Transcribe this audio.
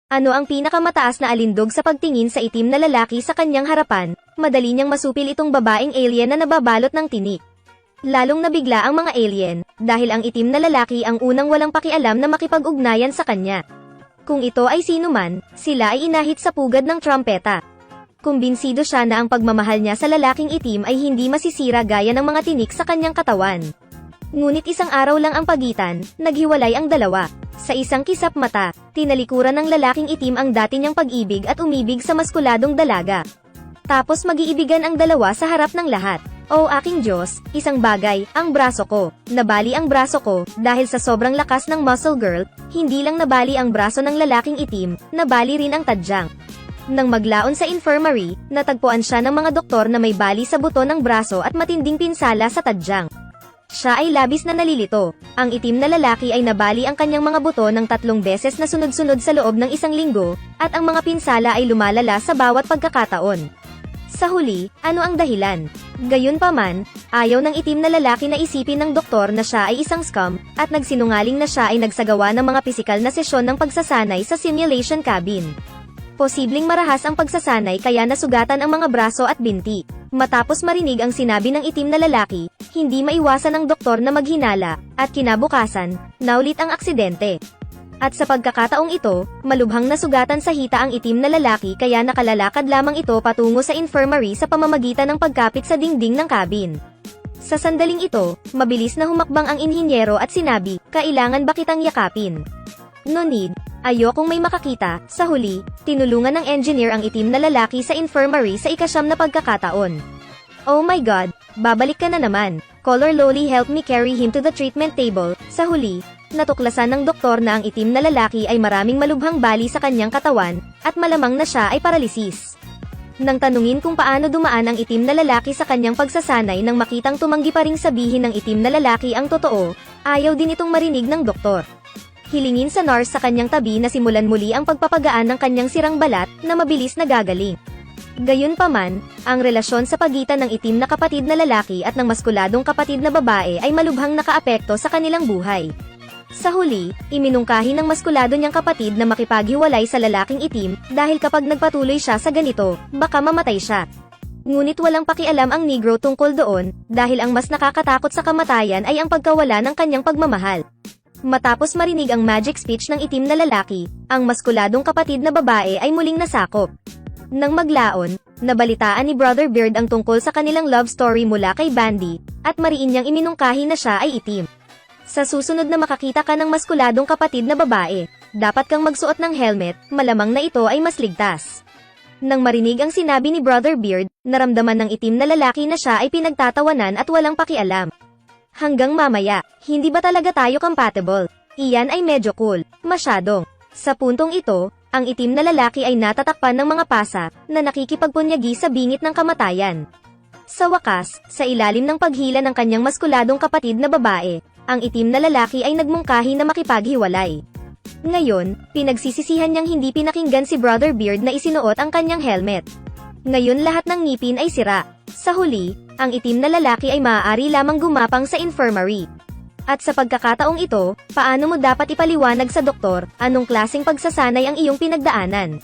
Ano ang pinakamataas na alindog sa pagtingin sa itim na lalaki sa kanyang harapan? Madali niyang masupil itong babaeng alien na nababalot ng tinik. Lalong nabigla ang mga alien, dahil ang itim na lalaki ang unang walang pakialam na makipag-ugnayan sa kanya. Kung ito ay sino man, sila ay inahit sa pugad ng trumpeta. Kumbinsido siya na ang pagmamahal niya sa lalaking itim ay hindi masisira gaya ng mga tinik sa kanyang katawan. Ngunit isang araw lang ang pagitan, naghiwalay ang dalawa. Sa isang kisap mata, tinalikuran ng lalaking itim ang dati niyang pag-ibig at umibig sa maskuladong dalaga. Tapos mag-iibigan ang dalawa sa harap ng lahat. O aking Diyos, isang bagay, ang braso ko. Nabali ang braso ko, dahil sa sobrang lakas ng muscle girl, hindi lang nabali ang braso ng lalaking itim, nabali rin ang tadyang. Nang maglaon sa infirmary, natagpuan siya ng mga doktor na may bali sa buto ng braso at matinding pinsala sa tadyang. Siya ay labis na nalilito. Ang itim na lalaki ay nabali ang kanyang mga buto ng 3 beses na sunod-sunod sa loob ng 1 linggo, at ang mga pinsala ay lumalala sa bawat pagkakataon. Sa huli, ano ang dahilan? Gayunpaman, ayaw ng itim na lalaki na isipin ng doktor na siya ay isang scum, at nagsinungaling na siya ay nagsagawa ng mga pisikal na sesyon ng pagsasanay sa simulation cabin. Posibleng marahas ang pagsasanay kaya nasugatan ang mga braso at binti. Matapos marinig ang sinabi ng itim na lalaki, hindi maiwasan ng doktor na maghinala, at kinabukasan, naulit ang aksidente. At sa pagkakataong ito, malubhang nasugatan sa hita ang itim na lalaki kaya nakalalakad lamang ito patungo sa infirmary sa pamamagitan ng pagkapit sa dingding ng cabin. Sa sandaling ito, mabilis na humakbang ang inhinyero at sinabi, "Kailangan ba kitang yakapin?" "No need. Ayokong may makakita." Sa huli, tinulungan ng engineer ang itim na lalaki sa infirmary sa ika-9 na pagkakataon. "Oh my God, babalik ka na naman." Color Loli helped me carry him to the treatment table. Sa huli, natuklasan ng doktor na ang itim na lalaki ay maraming malubhang bali sa kanyang katawan, at malamang na siya ay paralisis. Nang tanungin kung paano dumaan ang itim na lalaki sa kanyang pagsasanay nang makitang tumanggi pa ring sabihin ng itim na lalaki ang totoo, ayaw din itong marinig ng doktor. Hilingin sa nurse sa kanyang tabi na simulan muli ang pagpapagaan ng kanyang sirang balat na mabilis na gagaling. Gayunpaman, ang relasyon sa pagitan ng itim na kapatid na lalaki at ng maskuladong kapatid na babae ay malubhang nakaapekto sa kanilang buhay. Sa huli, iminungkahi ng maskulado niyang kapatid na makipaghiwalay sa lalaking itim dahil kapag nagpatuloy siya sa ganito, baka mamatay siya. Ngunit walang pakialam ang negro tungkol doon, dahil ang mas nakakatakot sa kamatayan ay ang pagkawala ng kanyang pagmamahal. Matapos marinig ang magic speech ng itim na lalaki, ang maskuladong kapatid na babae ay muling nasakop. Nang maglaon, nabalitaan ni Brother Beard ang tungkol sa kanilang love story mula kay Bandy, at mariin niyang iminungkahi na siya ay itim. Sa susunod na makakita ka ng maskuladong kapatid na babae, dapat kang magsuot ng helmet, malamang na ito ay mas ligtas. Nang marinig ang sinabi ni Brother Beard, naramdaman ng itim na lalaki na siya ay pinagtatawanan at walang pakialam. Hanggang mamaya, hindi ba talaga tayo compatible? Iyan ay medyo cool, masyadong. Sa puntong ito, ang itim na lalaki ay natatakpan ng mga pasa, na nakikipagpunyagi sa bingit ng kamatayan. Sa wakas, sa ilalim ng paghila ng kanyang maskuladong kapatid na babae, ang itim na lalaki ay nagmungkahi na makipaghiwalay. Ngayon, pinagsisisihan niyang hindi pinakinggan si Brother Beard na isinuot ang kanyang helmet. Ngayon lahat ng ngipin ay sira. Sa huli, ang itim na lalaki ay maaari lamang gumapang sa infirmary. At sa pagkakataong ito, paano mo dapat ipaliwanag sa doktor, anong klaseng pagsasanay ang iyong pinagdaanan?